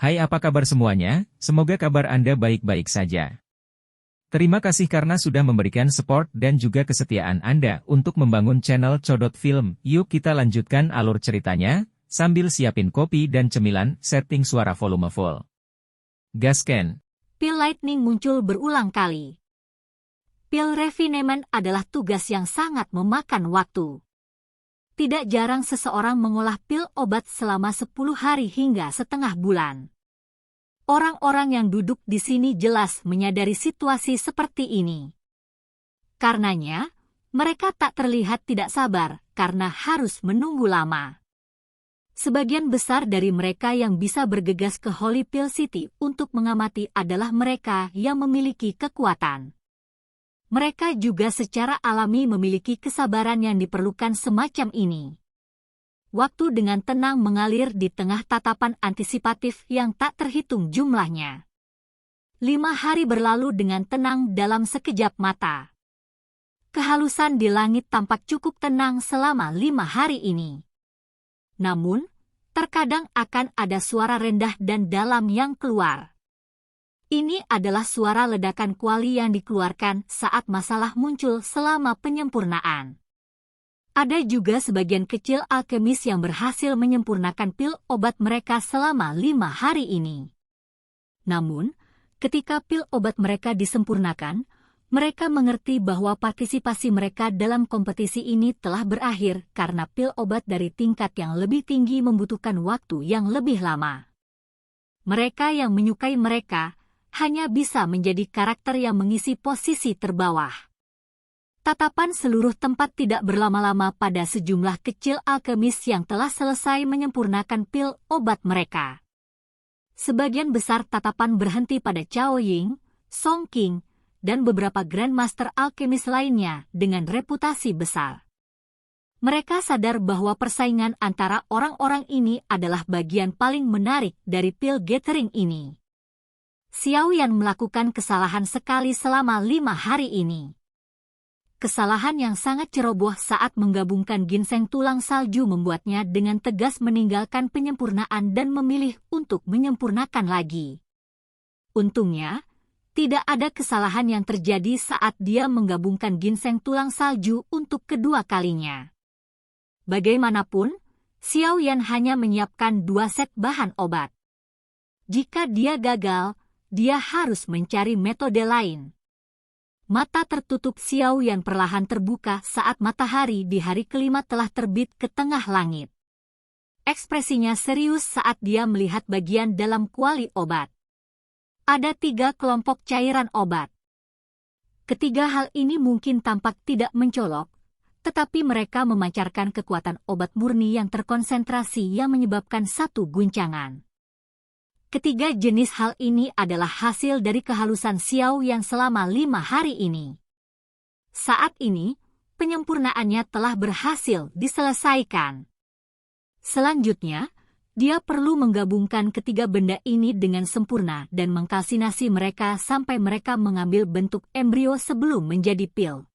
Hai, apa kabar semuanya? Semoga kabar Anda baik-baik saja. Terima kasih karena sudah memberikan support dan juga kesetiaan Anda untuk membangun channel Codot Film. Yuk kita lanjutkan alur ceritanya, sambil siapin kopi dan cemilan, setting suara volume full. Gasken. Pil Lightning muncul berulang kali. Pil refinement adalah tugas yang sangat memakan waktu. Tidak jarang seseorang mengolah pil obat selama 10 hari hingga setengah bulan. Orang-orang yang duduk di sini jelas menyadari situasi seperti ini. Karenanya, mereka tak terlihat tidak sabar karena harus menunggu lama. Sebagian besar dari mereka yang bisa bergegas ke Holy Pill City untuk mengamati adalah mereka yang memiliki kekuatan. Mereka juga secara alami memiliki kesabaran yang diperlukan semacam ini. Waktu dengan tenang mengalir di tengah tatapan antisipatif yang tak terhitung jumlahnya. 5 hari berlalu dengan tenang dalam sekejap mata. Kehalusan di langit tampak cukup tenang selama 5 hari ini. Namun, terkadang akan ada suara rendah dan dalam yang keluar. Ini adalah suara ledakan kuali yang dikeluarkan saat masalah muncul selama penyempurnaan. Ada juga sebagian kecil alkemis yang berhasil menyempurnakan pil obat mereka selama 5 hari ini. Namun, ketika pil obat mereka disempurnakan, mereka mengerti bahwa partisipasi mereka dalam kompetisi ini telah berakhir karena pil obat dari tingkat yang lebih tinggi membutuhkan waktu yang lebih lama. Mereka yang menyukai mereka hanya bisa menjadi karakter yang mengisi posisi terbawah. Tatapan seluruh tempat tidak berlama-lama pada sejumlah kecil alkemis yang telah selesai menyempurnakan pil obat mereka. Sebagian besar tatapan berhenti pada Cao Ying, Song Qing, dan beberapa Grandmaster alkemis lainnya dengan reputasi besar. Mereka sadar bahwa persaingan antara orang-orang ini adalah bagian paling menarik dari pil gathering ini. Xiao Yan melakukan kesalahan sekali selama 5 hari ini. Kesalahan yang sangat ceroboh saat menggabungkan ginseng tulang salju membuatnya dengan tegas meninggalkan penyempurnaan dan memilih untuk menyempurnakan lagi. Untungnya, tidak ada kesalahan yang terjadi saat dia menggabungkan ginseng tulang salju untuk kedua kalinya. Bagaimanapun, Xiao Yan hanya menyiapkan 2 set bahan obat. Jika dia gagal, dia harus mencari metode lain. Mata tertutup Xiao Yan perlahan terbuka saat matahari di hari kelima telah terbit ke tengah langit. Ekspresinya serius saat dia melihat bagian dalam kuali obat. Ada 3 kelompok cairan obat. Ketiga hal ini mungkin tampak tidak mencolok, tetapi mereka memancarkan kekuatan obat murni yang terkonsentrasi yang menyebabkan satu guncangan. Ketiga jenis hal ini adalah hasil dari kehalusan Xiao yang selama 5 hari ini. Saat ini, penyempurnaannya telah berhasil diselesaikan. Selanjutnya, dia perlu menggabungkan ketiga benda ini dengan sempurna dan mengkalsinasi mereka sampai mereka mengambil bentuk embrio sebelum menjadi pil.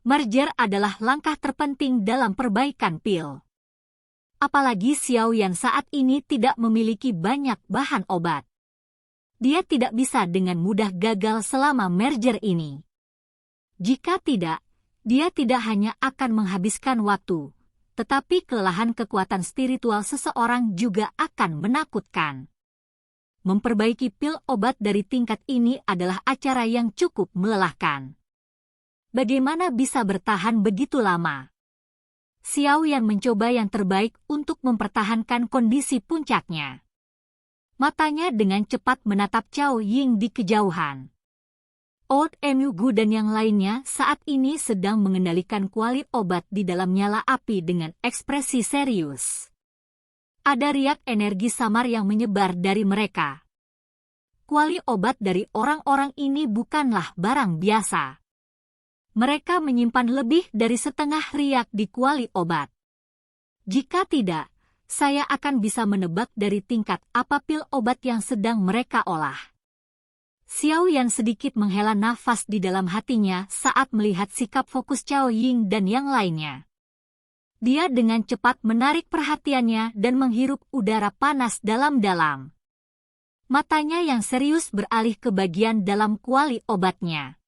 Merger adalah langkah terpenting dalam perbaikan pil. Apalagi Xiao Yan saat ini tidak memiliki banyak bahan obat. Dia tidak bisa dengan mudah gagal selama merger ini. Jika tidak, dia tidak hanya akan menghabiskan waktu, tetapi kelelahan kekuatan spiritual seseorang juga akan menakutkan. Memperbaiki pil obat dari tingkat ini adalah acara yang cukup melelahkan. Bagaimana bisa bertahan begitu lama? Xiao Yan mencoba yang terbaik untuk mempertahankan kondisi puncaknya. Matanya dengan cepat menatap Cao Ying di kejauhan. Old Mu Gu dan yang lainnya saat ini sedang mengendalikan kuali obat di dalam nyala api dengan ekspresi serius. Ada riak energi samar yang menyebar dari mereka. Kuali obat dari orang-orang ini bukanlah barang biasa. Mereka menyimpan lebih dari setengah riak di kuali obat. Jika tidak, saya akan bisa menebak dari tingkat apa pil obat yang sedang mereka olah. Xiao Yan sedikit menghela nafas di dalam hatinya saat melihat sikap fokus Cao Ying dan yang lainnya. Dia dengan cepat menarik perhatiannya dan menghirup udara panas dalam-dalam. Matanya yang serius beralih ke bagian dalam kuali obatnya.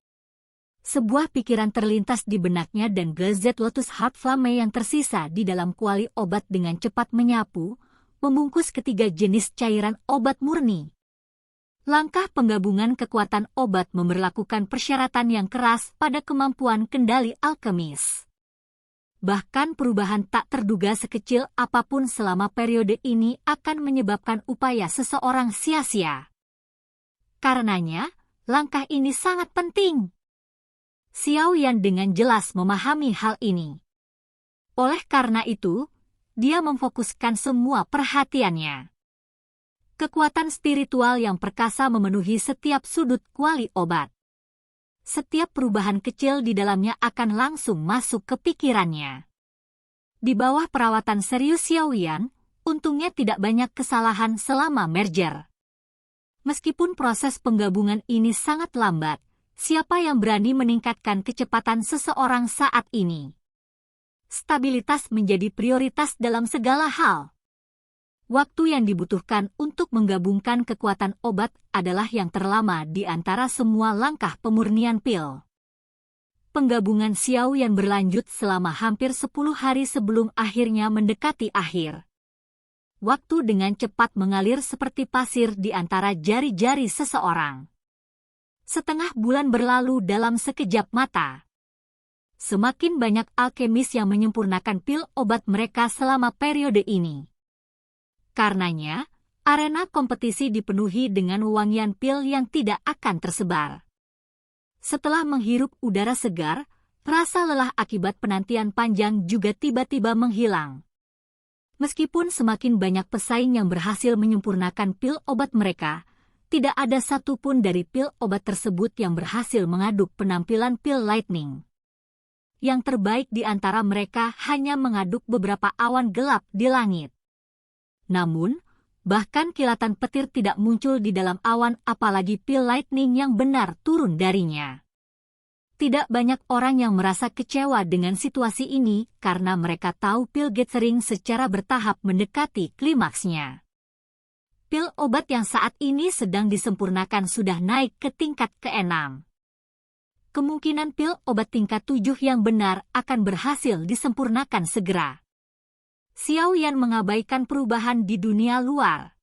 Sebuah pikiran terlintas di benaknya dan Gazette Lotus Heart Flame yang tersisa di dalam kuali obat dengan cepat menyapu, membungkus ketiga jenis cairan obat murni. Langkah penggabungan kekuatan obat memberlakukan persyaratan yang keras pada kemampuan kendali alkemis. Bahkan perubahan tak terduga sekecil apapun selama periode ini akan menyebabkan upaya seseorang sia-sia. Karenanya, langkah ini sangat penting. Xiao Yan dengan jelas memahami hal ini. Oleh karena itu, dia memfokuskan semua perhatiannya. Kekuatan spiritual yang perkasa memenuhi setiap sudut kuali obat. Setiap perubahan kecil di dalamnya akan langsung masuk ke pikirannya. Di bawah perawatan serius Xiao Yan, untungnya tidak banyak kesalahan selama merger. Meskipun proses penggabungan ini sangat lambat, siapa yang berani meningkatkan kecepatan seseorang saat ini? Stabilitas menjadi prioritas dalam segala hal. Waktu yang dibutuhkan untuk menggabungkan kekuatan obat adalah yang terlama di antara semua langkah pemurnian pil. Penggabungan Xiao Yan berlanjut selama hampir 10 hari sebelum akhirnya mendekati akhir. Waktu dengan cepat mengalir seperti pasir di antara jari-jari seseorang. Setengah bulan berlalu dalam sekejap mata. Semakin banyak alkemis yang menyempurnakan pil obat mereka selama periode ini. Karenanya, arena kompetisi dipenuhi dengan wewangian pil yang tidak akan tersebar. Setelah menghirup udara segar, rasa lelah akibat penantian panjang juga tiba-tiba menghilang. Meskipun semakin banyak pesaing yang berhasil menyempurnakan pil obat mereka, tidak ada satupun dari pil obat tersebut yang berhasil mengaduk penampilan pil Lightning. Yang terbaik di antara mereka hanya mengaduk beberapa awan gelap di langit. Namun, bahkan kilatan petir tidak muncul di dalam awan apalagi pil Lightning yang benar turun darinya. Tidak banyak orang yang merasa kecewa dengan situasi ini karena mereka tahu pil Gathering secara bertahap mendekati klimaksnya. Pil obat yang saat ini sedang disempurnakan sudah naik ke tingkat ke-6. Kemungkinan pil obat tingkat 7 yang benar akan berhasil disempurnakan segera. Xiao Yan mengabaikan perubahan di dunia luar.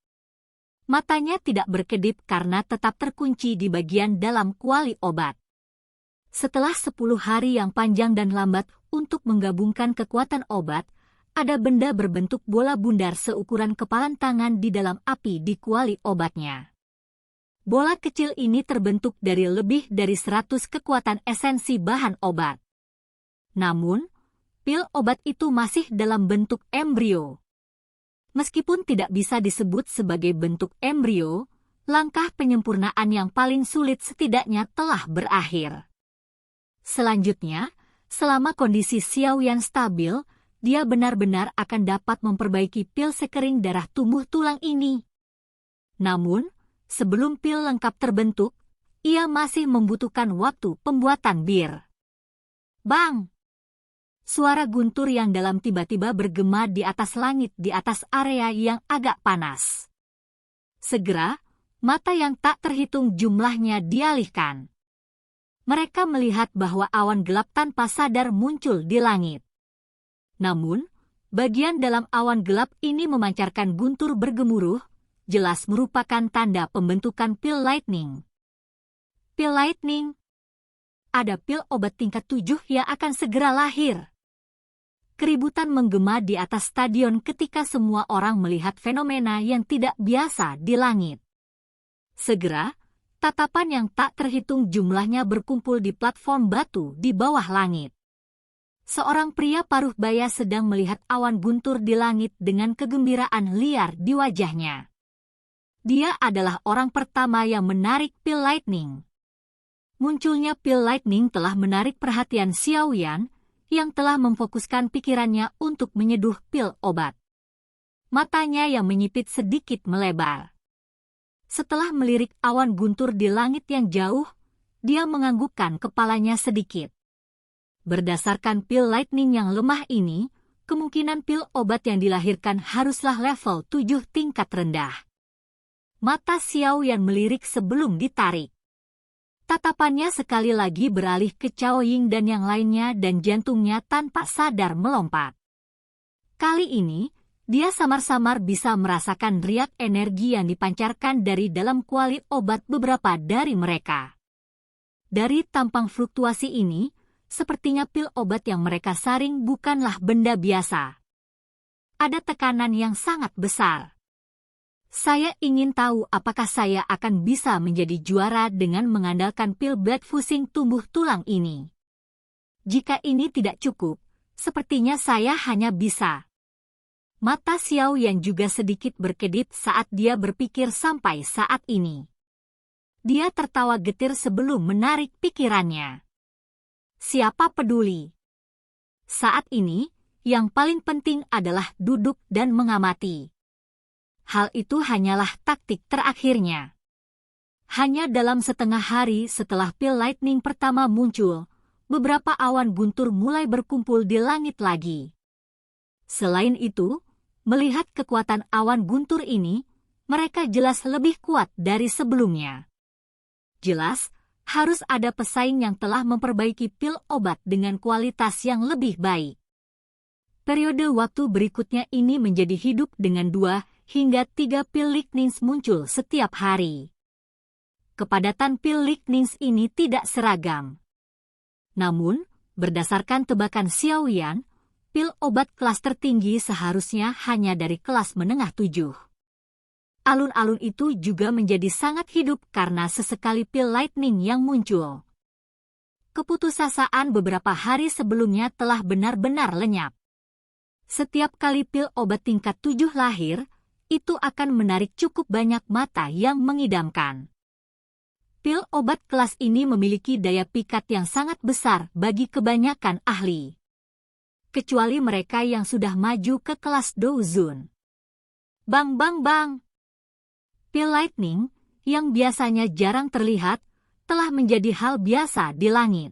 Matanya tidak berkedip karena tetap terkunci di bagian dalam kuali obat. Setelah 10 hari yang panjang dan lambat untuk menggabungkan kekuatan obat, ada benda berbentuk bola bundar seukuran kepalan tangan di dalam api di kuali obatnya. Bola kecil ini terbentuk dari lebih dari 100 kekuatan esensi bahan obat. Namun, pil obat itu masih dalam bentuk embrio. Meskipun tidak bisa disebut sebagai bentuk embrio, langkah penyempurnaan yang paling sulit setidaknya telah berakhir. Selanjutnya, selama kondisi Xiao Yan stabil, dia benar-benar akan dapat memperbaiki pil sekering darah tumbuh tulang ini. Namun, sebelum pil lengkap terbentuk, ia masih membutuhkan waktu pembuatan bir. Bang! Suara guntur yang dalam tiba-tiba bergema di atas langit di atas area yang agak panas. Segera, mata yang tak terhitung jumlahnya dialihkan. Mereka melihat bahwa awan gelap tanpa sadar muncul di langit. Namun, bagian dalam awan gelap ini memancarkan guntur bergemuruh, jelas merupakan tanda pembentukan pil Lightning. Pil Lightning? Ada pil obat tingkat 7 yang akan segera lahir. Keributan menggema di atas stadion ketika semua orang melihat fenomena yang tidak biasa di langit. Segera, tatapan yang tak terhitung jumlahnya berkumpul di platform batu di bawah langit. Seorang pria paruh baya sedang melihat awan guntur di langit dengan kegembiraan liar di wajahnya. Dia adalah orang pertama yang menarik pil Lightning. Munculnya pil Lightning telah menarik perhatian Xiao Yan, yang telah memfokuskan pikirannya untuk menyeduh pil obat. Matanya yang menyipit sedikit melebar. Setelah melirik awan guntur di langit yang jauh, dia menganggukkan kepalanya sedikit. Berdasarkan pil Lightning yang lemah ini, kemungkinan pil obat yang dilahirkan haruslah level 7 tingkat rendah. Mata Xiao Yan melirik sebelum ditarik. Tatapannya sekali lagi beralih ke Cao Ying dan yang lainnya dan jantungnya tanpa sadar melompat. Kali ini, dia samar-samar bisa merasakan riak energi yang dipancarkan dari dalam kuali obat beberapa dari mereka. Dari tampang fluktuasi ini, sepertinya pil obat yang mereka saring bukanlah benda biasa. Ada tekanan yang sangat besar. Saya ingin tahu apakah saya akan bisa menjadi juara dengan mengandalkan pil Black Fusing tumbuh tulang ini. Jika ini tidak cukup, sepertinya saya hanya bisa. Mata Xiao Yan juga sedikit berkedip saat dia berpikir sampai saat ini. Dia tertawa getir sebelum menarik pikirannya. Siapa peduli? Saat ini, yang paling penting adalah duduk dan mengamati. Hal itu hanyalah taktik terakhirnya. Hanya dalam setengah hari setelah pil lightning pertama muncul, beberapa awan guntur mulai berkumpul di langit lagi. Selain itu, melihat kekuatan awan guntur ini, mereka jelas lebih kuat dari sebelumnya. Jelas, harus ada pesaing yang telah memperbaiki pil obat dengan kualitas yang lebih baik. Periode waktu berikutnya ini menjadi hidup dengan 2 hingga 3 pil lightnings muncul setiap hari. Kepadatan pil lightnings ini tidak seragam. Namun, berdasarkan tebakan Xiao Yan, pil obat kelas tertinggi seharusnya hanya dari kelas menengah 7. Alun-alun itu juga menjadi sangat hidup karena sesekali pil lightning yang muncul. Keputusasaan beberapa hari sebelumnya telah benar-benar lenyap. Setiap kali pil obat tingkat 7 lahir, itu akan menarik cukup banyak mata yang mengidamkan. Pil obat kelas ini memiliki daya pikat yang sangat besar bagi kebanyakan ahli. Kecuali mereka yang sudah maju ke kelas Douzun. Bang bang bang! Pil lightning, yang biasanya jarang terlihat, telah menjadi hal biasa di langit.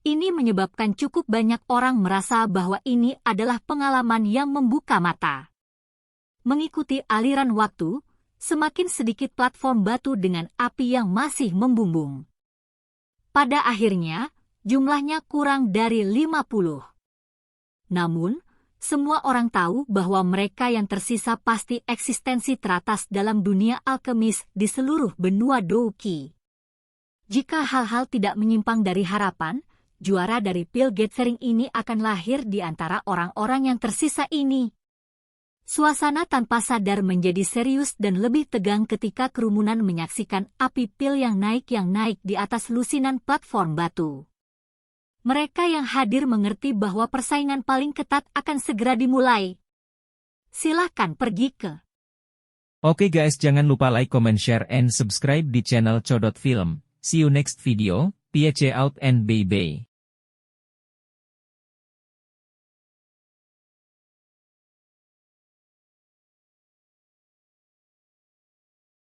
Ini menyebabkan cukup banyak orang merasa bahwa ini adalah pengalaman yang membuka mata. Mengikuti aliran waktu, semakin sedikit platform batu dengan api yang masih membumbung. Pada akhirnya, jumlahnya kurang dari 50. Namun, semua orang tahu bahwa mereka yang tersisa pasti eksistensi teratas dalam dunia alkemis di seluruh benua Douqi. Jika hal-hal tidak menyimpang dari harapan, juara dari pil gathering ini akan lahir di antara orang-orang yang tersisa ini. Suasana tanpa sadar menjadi serius dan lebih tegang ketika kerumunan menyaksikan api pil yang naik di atas lusinan platform batu. Mereka yang hadir mengerti bahwa persaingan paling ketat akan segera dimulai. Silakan pergi ke. Oke guys, jangan lupa like, comment, share, and subscribe di channel Codot Film. See you next video. Peace out and bye-bye.